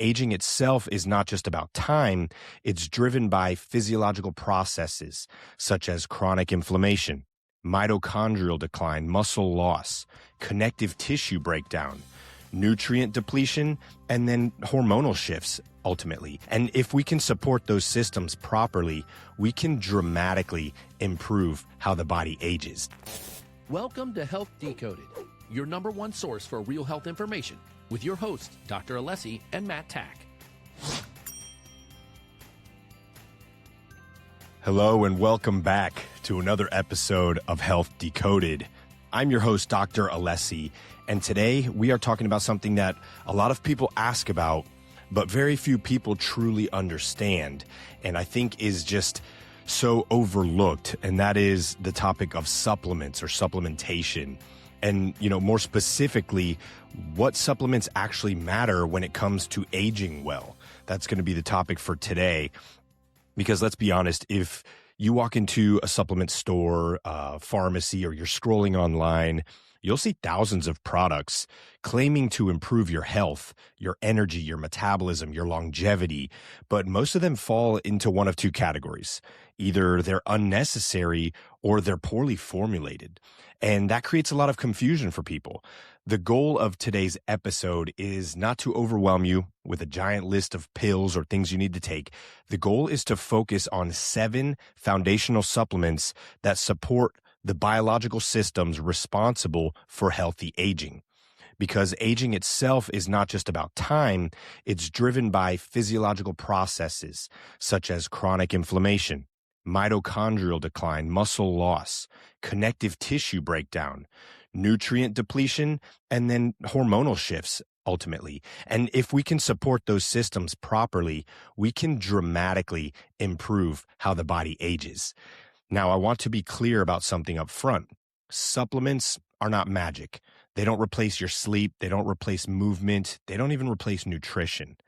aging itself is not just about time, it's driven by physiological processes such as chronic inflammation, mitochondrial decline, muscle loss, connective tissue breakdown, nutrient depletion, and then hormonal shifts ultimately. And if we can support those systems properly, we can dramatically improve how the body ages. Welcome to Health Decoded, your number one source for real health information, with your hosts, Dr. Alessi and Matt Tack. Hello and welcome back to another episode of Health Decoded. I'm your host, Dr. Alessi, and today we are talking about something that a lot of people ask about, but very few people truly understand, and I think is just so overlooked, and that is the topic of supplements or supplementation. And, more specifically, what supplements actually matter when it comes to aging well. That's going to be the topic for today. Because let's be honest, if you walk into a supplement store, pharmacy, or you're scrolling online, you'll see thousands of products claiming to improve your health, your energy, your metabolism, your longevity. But most of them fall into one of two categories. Either they're unnecessary or they're poorly formulated. And that creates a lot of confusion for people. The goal of today's episode is not to overwhelm you with a giant list of pills or things you need to take. The goal is to focus on 7 foundational supplements that support the biological systems responsible for healthy aging. Because aging itself is not just about time, it's driven by physiological processes such as chronic inflammation, mitochondrial decline, muscle loss, connective tissue breakdown, nutrient depletion, and then hormonal shifts ultimately. And if we can support those systems properly, we can dramatically improve how the body ages. Now, I want to be clear about something up front. Supplements are not magic. They don't replace your sleep. They don't replace movement. They don't even replace nutrition.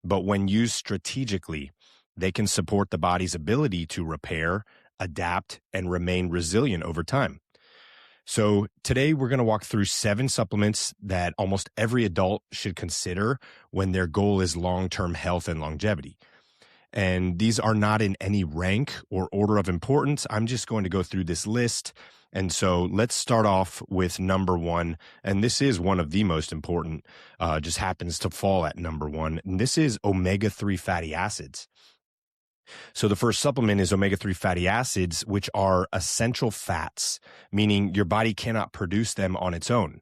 But when used strategically, they can support the body's ability to repair, adapt, and remain resilient over time. So today we're going to walk through 7 supplements that almost every adult should consider when their goal is long-term health and longevity. And these are not in any rank or order of importance. I'm just going to go through this list. And so let's start off with number 1. And this is one of the most important, just happens to fall at number 1. And this is omega-3 fatty acids. So the first supplement is omega-3 fatty acids, which are essential fats, meaning your body cannot produce them on its own.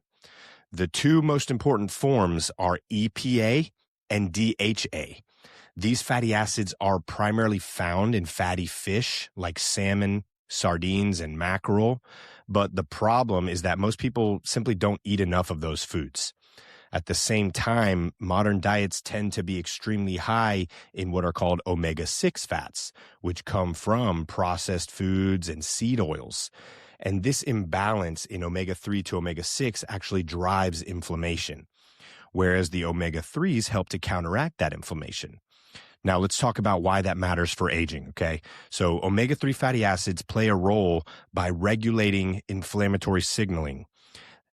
The 2 most important forms are EPA and DHA. These fatty acids are primarily found in fatty fish like salmon, sardines, and mackerel. But the problem is that most people simply don't eat enough of those foods. At the same time, modern diets tend to be extremely high in what are called omega-6 fats, which come from processed foods and seed oils. And this imbalance in omega-3 to omega-6 actually drives inflammation, whereas the omega-3s help to counteract that inflammation. Now, let's talk about why that matters for aging, okay? So omega-3 fatty acids play a role by regulating inflammatory signaling,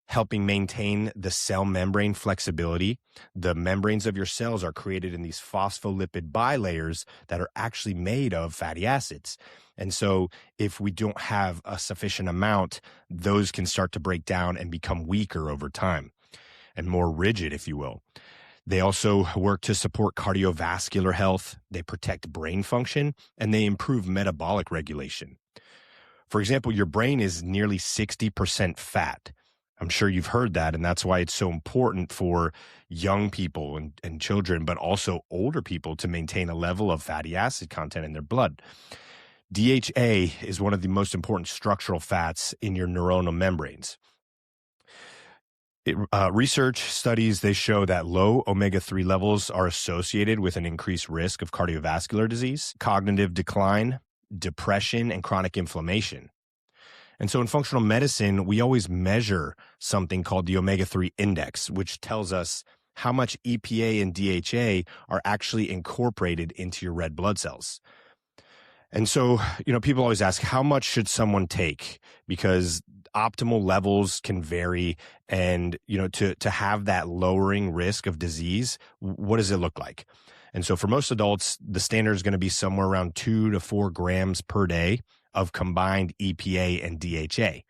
helping maintain the cell membrane flexibility. The membranes of your cells are created in these phospholipid bilayers that are actually made of fatty acids. And so if we don't have a sufficient amount, those can start to break down and become weaker over time and more rigid, if you will. They also work to support cardiovascular health, they protect brain function, and they improve metabolic regulation. For example, your brain is nearly 60% fat. I'm sure you've heard that, and that's why it's so important for young people and children, but also older people to maintain a level of fatty acid content in their blood. DHA is one of the most important structural fats in your neuronal membranes. Research studies, they show that low omega-3 levels are associated with an increased risk of cardiovascular disease, cognitive decline, depression, and chronic inflammation. And so in functional medicine, we always measure something called the omega-3 index, which tells us how much EPA and DHA are actually incorporated into your red blood cells. And so, people always ask, how much should someone take? Because optimal levels can vary. And, to have that lowering risk of disease, what does it look like? And so for most adults, the standard is going to be somewhere around 2 to 4 grams per day of combined EPA and DHA.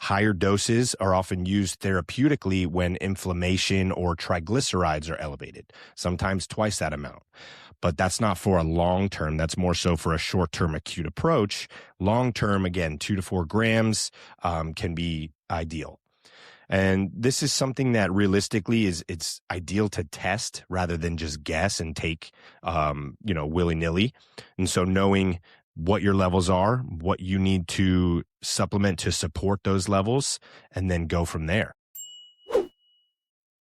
Higher doses are often used therapeutically when inflammation or triglycerides are elevated, sometimes twice that amount. But that's not for a long term. That's more so for a short term acute approach. Long term, again, 2 to 4 grams can be ideal. And this is something that realistically it's ideal to test rather than just guess and take, willy-nilly. And so knowing what your levels are, what you need to supplement to support those levels, and then go from there.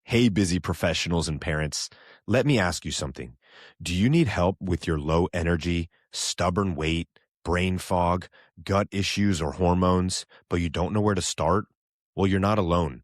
Hey, busy professionals and parents, let me ask you something. Do you need help with your low energy, stubborn weight, brain fog, gut issues, or hormones, but you don't know where to start? Well, you're not alone.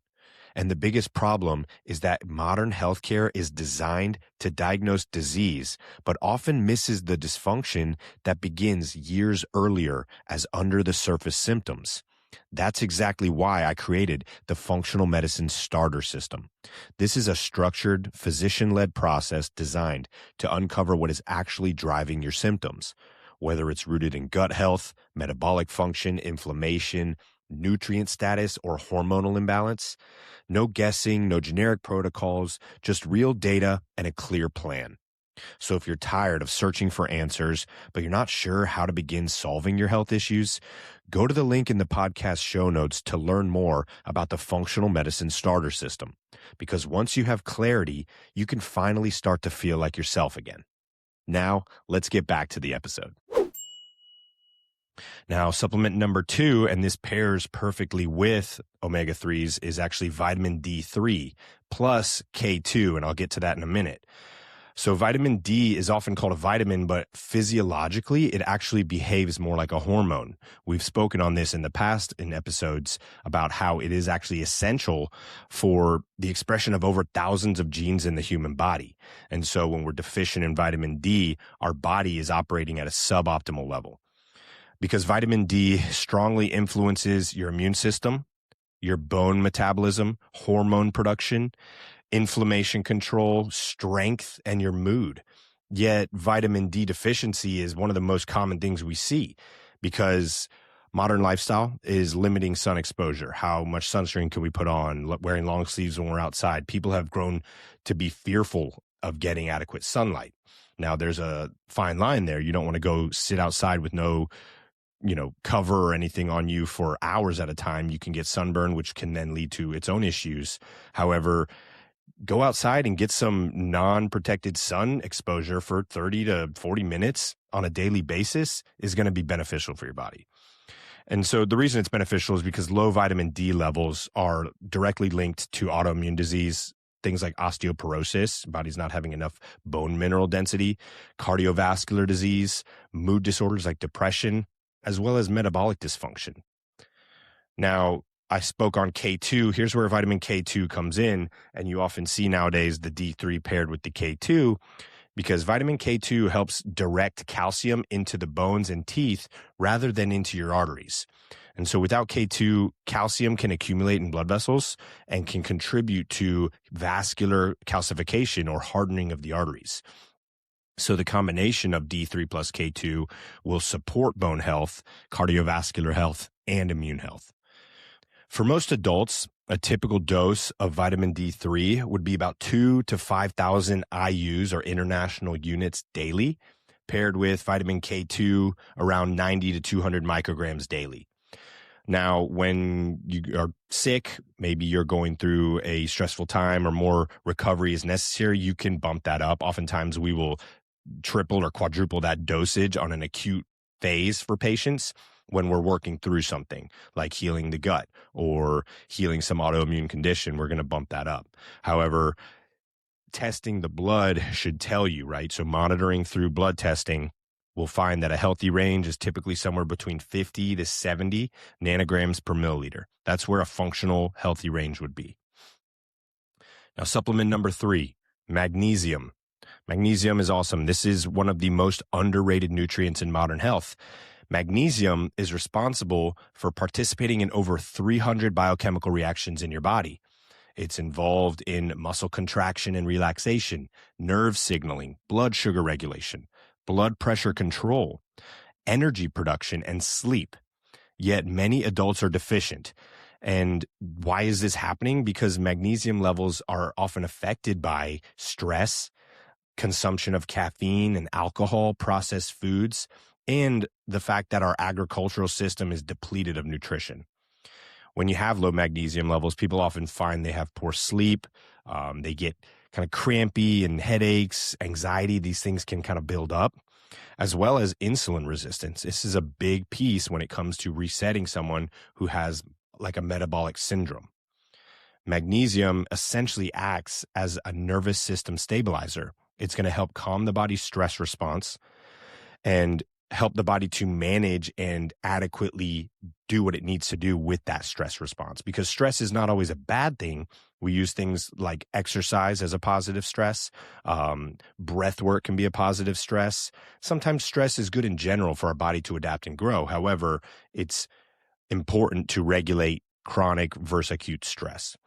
And the biggest problem is that modern healthcare is designed to diagnose disease, but often misses the dysfunction that begins years earlier as under the surface symptoms. That's exactly why I created the Functional Medicine Starter System. This is a structured, physician-led process designed to uncover what is actually driving your symptoms, whether it's rooted in gut health, metabolic function, inflammation, nutrient status, or hormonal imbalance. No guessing, no generic protocols, just real data and a clear plan. So if you're tired of searching for answers, but you're not sure how to begin solving your health issues, go to the link in the podcast show notes to learn more about the Functional Medicine Starter System. Because once you have clarity, you can finally start to feel like yourself again. Now, let's get back to the episode. Now, supplement number 2, and this pairs perfectly with omega-3s, is actually vitamin D3 plus K2, and I'll get to that in a minute. So vitamin D is often called a vitamin, but physiologically, it actually behaves more like a hormone. We've spoken on this in the past in episodes about how it is actually essential for the expression of over thousands of genes in the human body. And so when we're deficient in vitamin D, our body is operating at a suboptimal level. Because vitamin D strongly influences your immune system, your bone metabolism, hormone production, inflammation control, strength, and your mood. Yet vitamin D deficiency is one of the most common things we see because modern lifestyle is limiting sun exposure. How much sunscreen can we put on? Wearing long sleeves when we're outside. People have grown to be fearful of getting adequate sunlight. Now, there's a fine line there. You don't want to go sit outside with no cover or anything on you for hours at a time. You can get sunburn, which can then lead to its own issues. However, go outside and get some non-protected sun exposure for 30 to 40 minutes on a daily basis is going to be beneficial for your body. And so the reason it's beneficial is because low vitamin D levels are directly linked to autoimmune disease, things like osteoporosis, body's not having enough bone mineral density, cardiovascular disease, mood disorders like depression, as well as metabolic dysfunction. Now, I spoke on K2. Here's where vitamin K2 comes in, and you often see nowadays the D3 paired with the K2 because vitamin K2 helps direct calcium into the bones and teeth rather than into your arteries. And so without K2, calcium can accumulate in blood vessels and can contribute to vascular calcification or hardening of the arteries. So the combination of D3 plus K2 will support bone health, cardiovascular health, and immune health. For most adults, a typical dose of vitamin D3 would be about 2 to 5,000 IUs or international units daily, paired with vitamin K2 around 90 to 200 micrograms daily. Now, when you are sick, maybe you're going through a stressful time or more recovery is necessary, you can bump that up. Oftentimes we will triple or quadruple that dosage on an acute phase for patients when we're working through something like healing the gut or healing some autoimmune condition. We're going to bump that up. However, testing the blood should tell you, right? So monitoring through blood testing, we'll find that a healthy range is typically somewhere between 50 to 70 nanograms per milliliter. That's where a functional healthy range would be. Now, supplement number 3, magnesium. Magnesium is awesome. This is one of the most underrated nutrients in modern health. Magnesium is responsible for participating in over 300 biochemical reactions in your body. It's involved in muscle contraction and relaxation, nerve signaling, blood sugar regulation, blood pressure control, energy production, and sleep. Yet many adults are deficient. And why is this happening? Because magnesium levels are often affected by stress, consumption of caffeine and alcohol, processed foods, and the fact that our agricultural system is depleted of nutrition. When you have low magnesium levels, people often find they have poor sleep. They get kind of crampy and headaches, anxiety. These things can kind of build up, as well as insulin resistance. This is a big piece when it comes to resetting someone who has like a metabolic syndrome. Magnesium essentially acts as a nervous system stabilizer. It's going to help calm the body's stress response and help the body to manage and adequately do what it needs to do with that stress response. Because stress is not always a bad thing. We use things like exercise as a positive stress. Breath work can be a positive stress. Sometimes stress is good in general for our body to adapt and grow. However, it's important to regulate chronic versus acute stress.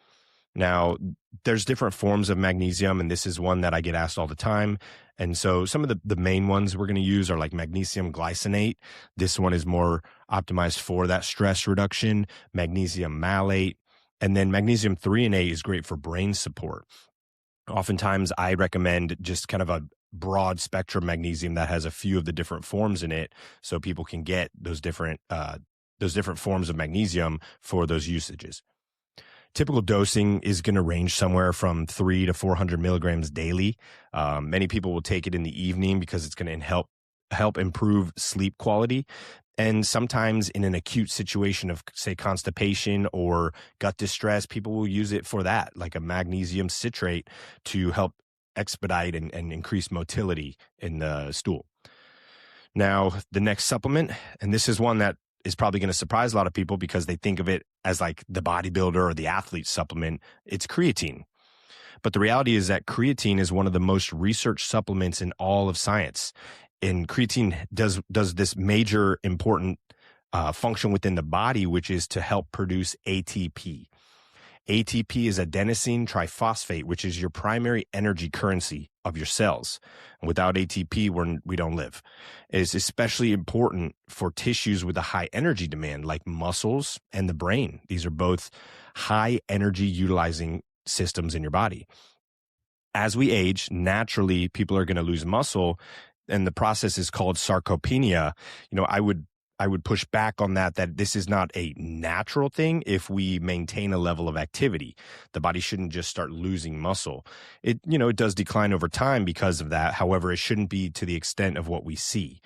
Now, there's different forms of magnesium, and this is one that I get asked all the time. And so some of the main ones we're going to use are like magnesium glycinate. This one is more optimized for that stress reduction, magnesium malate, and then magnesium threonate is great for brain support. Oftentimes, I recommend just kind of a broad spectrum magnesium that has a few of the different forms in it so people can get those different forms of magnesium for those usages. Typical dosing is going to range somewhere from 300 to 400 milligrams daily. Many people will take it in the evening because it's going to help improve sleep quality. And sometimes in an acute situation of, say, constipation or gut distress, people will use it for that, like a magnesium citrate to help expedite and increase motility in the stool. Now, the next supplement, and this is one that is probably going to surprise a lot of people because they think of it as like the bodybuilder or the athlete supplement. It's creatine. But the reality is that creatine is one of the most researched supplements in all of science. And creatine does this major important function within the body, which is to help produce ATP. ATP is adenosine triphosphate, which is your primary energy currency of your cells. Without ATP, we don't live. It is especially important for tissues with a high energy demand, like muscles and the brain. These are both high energy utilizing systems in your body. As we age, naturally, people are going to lose muscle, and the process is called sarcopenia. I would push back on that this is not a natural thing if we maintain a level of activity. The body shouldn't just start losing muscle. It does decline over time because of that. However, it shouldn't be to the extent of what we see.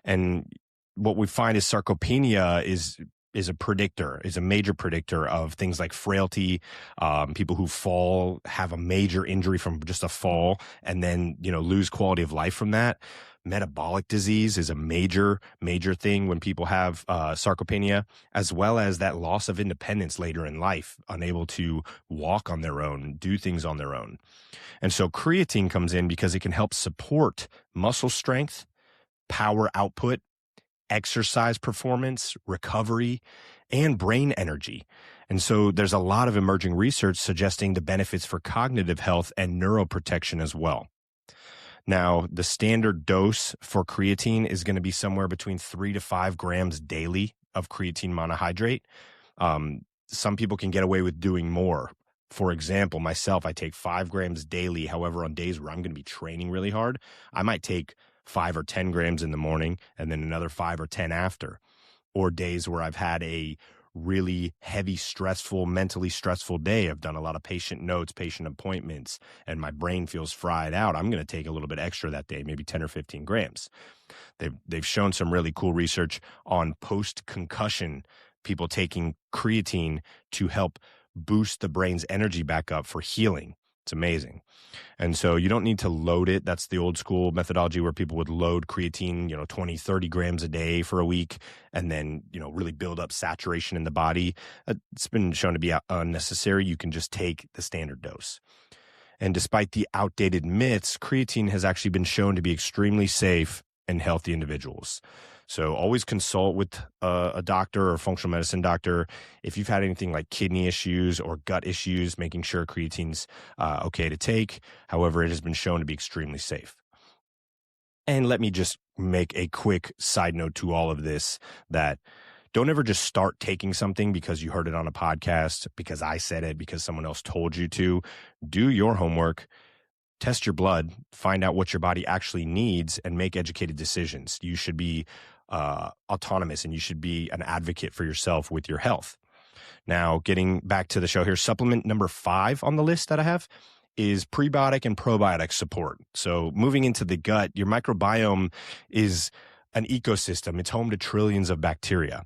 And what we find is sarcopenia is a major predictor of things like frailty. People who fall have a major injury from just a fall and then, lose quality of life from that. Metabolic disease is a major thing when people have sarcopenia, as well as that loss of independence later in life, unable to walk on their own, do things on their own. And so creatine comes in because it can help support muscle strength, power output, exercise performance, recovery, and brain energy. And so there's a lot of emerging research suggesting the benefits for cognitive health and neuroprotection as well. Now, the standard dose for creatine is going to be somewhere between 3 to 5 grams daily of creatine monohydrate. Some people can get away with doing more. For example, myself, I take 5 grams daily. However, on days where I'm going to be training really hard, I might take 5 or 10 grams in the morning and then another 5 or 10 after. Or days where I've had a really heavy, mentally stressful day. I've done a lot of patient notes, patient appointments, and my brain feels fried out. I'm going to take a little bit extra that day, maybe 10 or 15 grams. They've shown some really cool research on post-concussion, people taking creatine to help boost the brain's energy back up for healing. It's amazing. And so you don't need to load it. That's the old school methodology where people would load creatine, 20, 30 grams a day for a week and then, really build up saturation in the body. It's been shown to be unnecessary. You can just take the standard dose. And despite the outdated myths, creatine has actually been shown to be extremely safe and healthy individuals. So always consult with a doctor or functional medicine doctor if you've had anything like kidney issues or gut issues, making sure creatine's okay to take. However, it has been shown to be extremely safe. And let me just make a quick side note to all of this, that don't ever just start taking something because you heard it on a podcast, because I said it, because someone else told you to. Do your homework, test your blood, find out what your body actually needs, and make educated decisions. You should be autonomous, and you should be an advocate for yourself with your health. Now, getting back to the show here, supplement number 5 on the list that I have is prebiotic and probiotic support. So moving into the gut, your microbiome is an ecosystem. It's home to trillions of bacteria.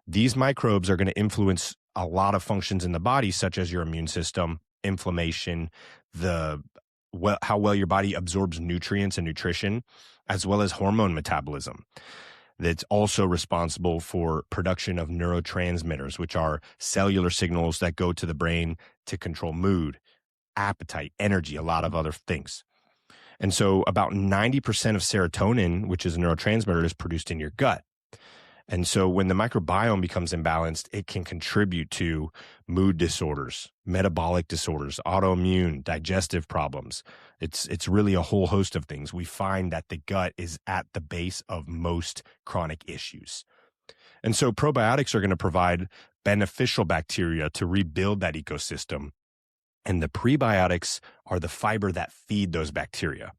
These microbes are going to influence a lot of functions in the body, such as your immune system, inflammation, how well your body absorbs nutrients and nutrition, as well as hormone metabolism. That's also responsible for production of neurotransmitters, which are cellular signals that go to the brain to control mood, appetite, energy, a lot of other things. And so about 90% of serotonin, which is a neurotransmitter, is produced in your gut. And so when the microbiome becomes imbalanced, it can contribute to mood disorders, metabolic disorders, autoimmune, digestive problems. It's really a whole host of things. We find that the gut is at the base of most chronic issues. And so probiotics are going to provide beneficial bacteria to rebuild that ecosystem. And the prebiotics are the fiber that feed those bacteria.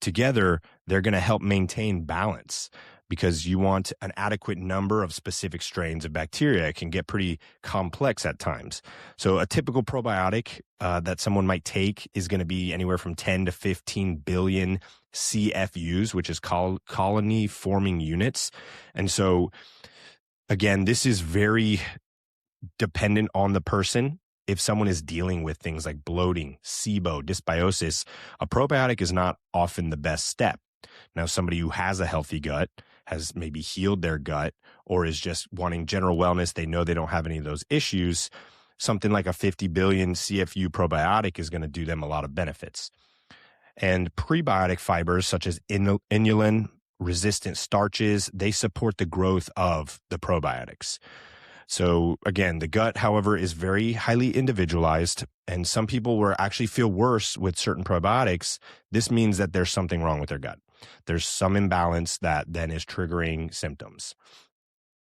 Together, they're going to help maintain balance, because you want an adequate number of specific strains of bacteria. It can get pretty complex at times. So a typical probiotic that someone might take is going to be anywhere from 10 to 15 billion CFUs, which is colony forming units. And so, again, this is very dependent on the person. If someone is dealing with things like bloating, SIBO, dysbiosis, a probiotic is not often the best step. Now, somebody who has a healthy gut, has maybe healed their gut, or is just wanting general wellness, they know they don't have any of those issues, something like a 50 billion CFU probiotic is going to do them a lot of benefits. And prebiotic fibers such as inulin, resistant starches, they support the growth of the probiotics. So again, the gut, however, is very highly individualized, and some people will actually feel worse with certain probiotics. This means that there's something wrong with their gut. There's some imbalance that then is triggering symptoms,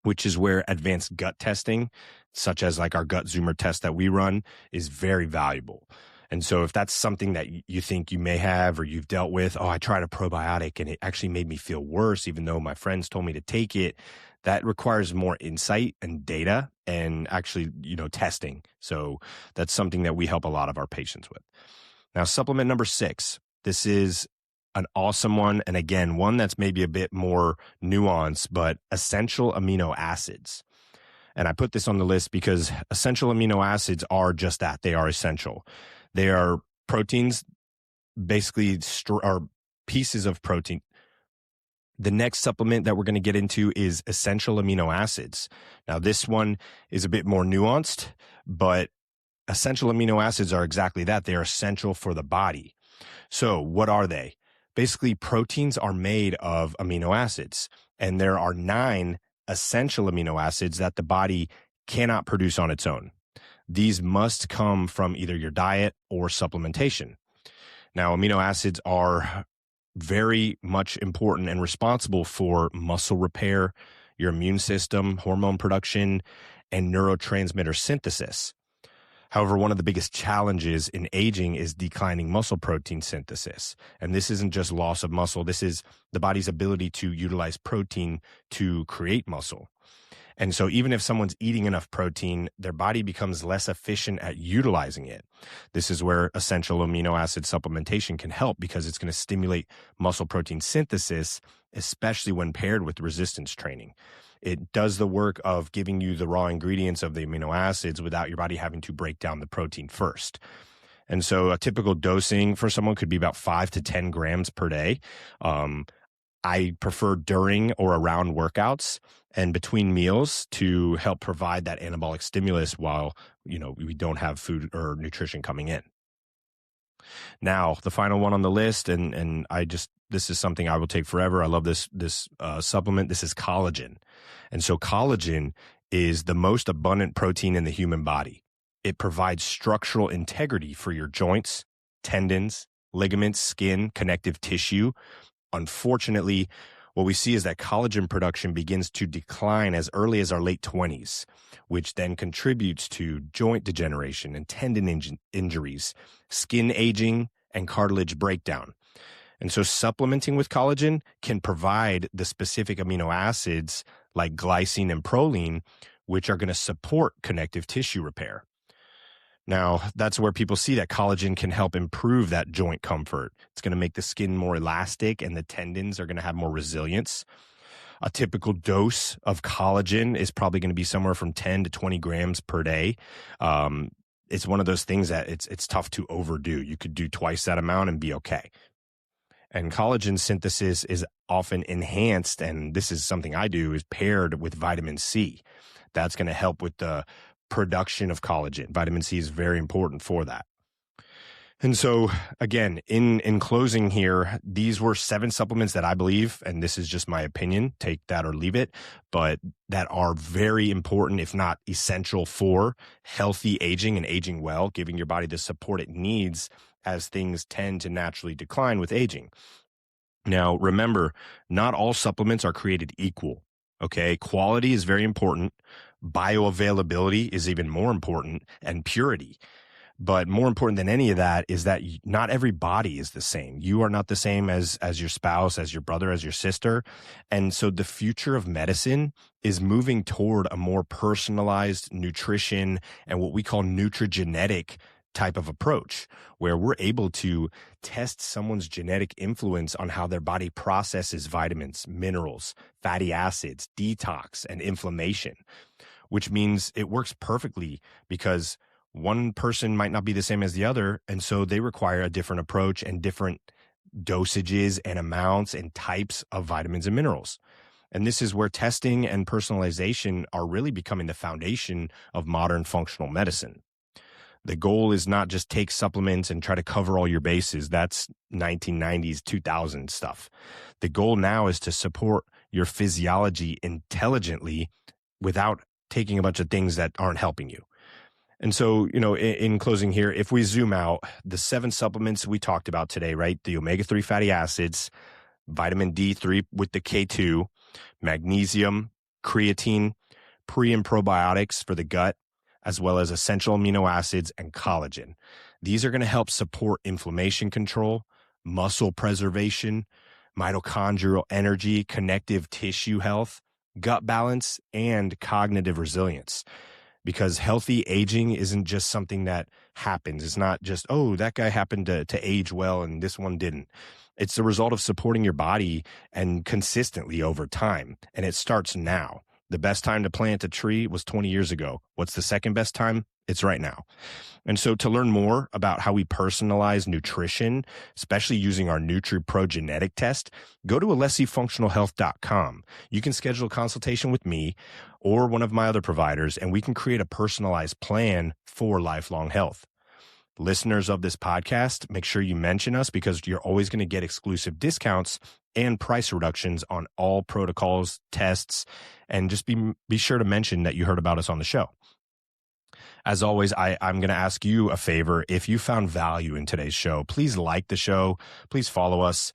which is where advanced gut testing, such as like our gut zoomer test that we run, is very valuable. And so if that's something that you think you may have or you've dealt with, I tried a probiotic and it actually made me feel worse, even though my friends told me to take it, that requires more insight and data and actually, testing. So that's something that we help a lot of our patients with. Now, supplement number 6, this is an awesome one. And again, one that's maybe a bit more nuanced, but essential amino acids. And I put this on the list because essential amino acids are just that. They are essential. They are proteins, basically are pieces of protein. The next supplement that we're going to get into is essential amino acids. Now, this one is a bit more nuanced, but essential amino acids are exactly that. They are essential for the body. So what are they? Basically, proteins are made of amino acids, and there are 9 essential amino acids that the body cannot produce on its own. These must come from either your diet or supplementation. Now, amino acids are very much important and responsible for muscle repair, your immune system, hormone production, and neurotransmitter synthesis. However, one of the biggest challenges in aging is declining muscle protein synthesis. And this isn't just loss of muscle. This is the body's ability to utilize protein to create muscle. And so even if someone's eating enough protein, their body becomes less efficient at utilizing it. This is where essential amino acid supplementation can help, because it's going to stimulate muscle protein synthesis, especially when paired with resistance training. It does the work of giving you the raw ingredients of the amino acids without your body having to break down the protein first. And so a typical dosing for someone could be about 5 to 10 grams per day. I prefer during or around workouts and between meals to help provide that anabolic stimulus while, we don't have food or nutrition coming in. Now, the final one on the list, and this is something I will take forever. I love this supplement. This is collagen. And so collagen is the most abundant protein in the human body. It provides structural integrity for your joints, tendons, ligaments, skin, connective tissue. Unfortunately, what we see is that collagen production begins to decline as early as our late 20s, which then contributes to joint degeneration and tendon injuries, skin aging, and cartilage breakdown. And so supplementing with collagen can provide the specific amino acids like glycine and proline, which are going to support connective tissue repair. Now, that's where people see that collagen can help improve that joint comfort. It's going to make the skin more elastic and the tendons are going to have more resilience. A typical dose of collagen is probably going to be somewhere from 10 to 20 grams per day. It's one of those things that it's tough to overdo. You could do twice that amount and be okay. And collagen synthesis is often enhanced, and this is something I do, is paired with vitamin C. That's going to help with the production of collagen. Vitamin C is very important for that. And so, again, in closing here, these were 7 supplements that I believe, and this is just my opinion, take that or leave it, but that are very important, if not essential, for healthy aging and aging well, giving your body the support it needs as things tend to naturally decline with aging. Now, remember, not all supplements are created equal, okay? Quality is very important. Bioavailability is even more important, and purity. But more important than any of that is that not every body is the same. You are not the same as your spouse, as your brother, as your sister. And so the future of medicine is moving toward a more personalized nutrition and what we call nutrigenetic type of approach, where we're able to test someone's genetic influence on how their body processes vitamins, minerals, fatty acids, detox, and inflammation, which means it works perfectly because one person might not be the same as the other, and so they require a different approach and different dosages and amounts and types of vitamins and minerals. And this is where testing and personalization are really becoming the foundation of modern functional medicine. The goal is not just take supplements and try to cover all your bases. That's 1990s, 2000s stuff. The goal now is to support your physiology intelligently without taking a bunch of things that aren't helping you. And so, in closing here, if we zoom out, the 7 supplements we talked about today, right? The omega-3 fatty acids, vitamin D3 with the K2, magnesium, creatine, pre and probiotics for the gut, as well as essential amino acids and collagen. These are going to help support inflammation control, muscle preservation, mitochondrial energy, connective tissue health, gut balance, and cognitive resilience. Because healthy aging isn't just something that happens. It's not just, oh, that guy happened to age well and this one didn't. It's the result of supporting your body and consistently over time. And it starts now. The best time to plant a tree was 20 years ago. What's the second best time? It's right now. And so to learn more about how we personalize nutrition, especially using our NutriPro genetic test, go to alessifunctionalhealth.com. You can schedule a consultation with me or one of my other providers, and we can create a personalized plan for lifelong health. Listeners of this podcast, make sure you mention us because you're always going to get exclusive discounts and price reductions on all protocols, tests, and just be sure to mention that you heard about us on the show. As always, I'm going to ask you a favor. If you found value in today's show, please like the show. Please follow us,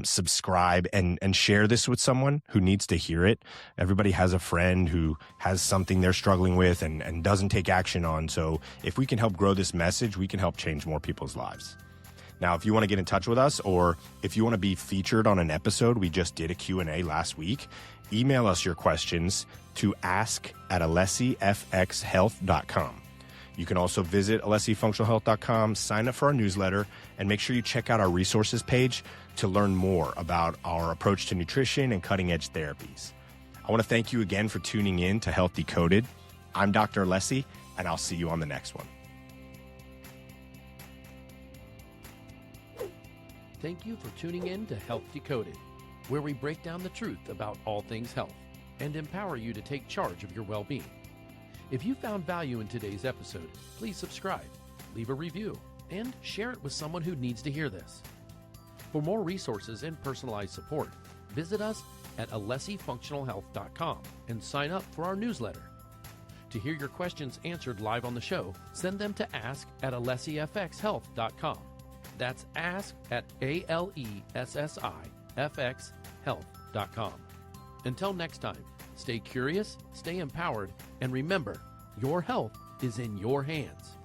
subscribe, and share this with someone who needs to hear it. Everybody has a friend who has something they're struggling with and doesn't take action on. So if we can help grow this message, we can help change more people's lives. Now, if you want to get in touch with us or if you want to be featured on an episode, we just did a Q&A last week. Email us your questions to ask@alessifxhealth.com. You can also visit alessifunctionalhealth.com, sign up for our newsletter, and make sure you check out our resources page to learn more about our approach to nutrition and cutting-edge therapies. I want to thank you again for tuning in to Health Decoded. I'm Dr. Alessi, and I'll see you on the next one. Thank you for tuning in to Health Decoded, where we break down the truth about all things health and empower you to take charge of your well-being. If you found value in today's episode, please subscribe, leave a review, and share it with someone who needs to hear this. For more resources and personalized support, visit us at alessifunctionalhealth.com and sign up for our newsletter. To hear your questions answered live on the show, send them to ask@alessifxhealth.com. That's ask at ALESSIFXhealth.com. Until next time, stay curious, stay empowered, and remember, your health is in your hands.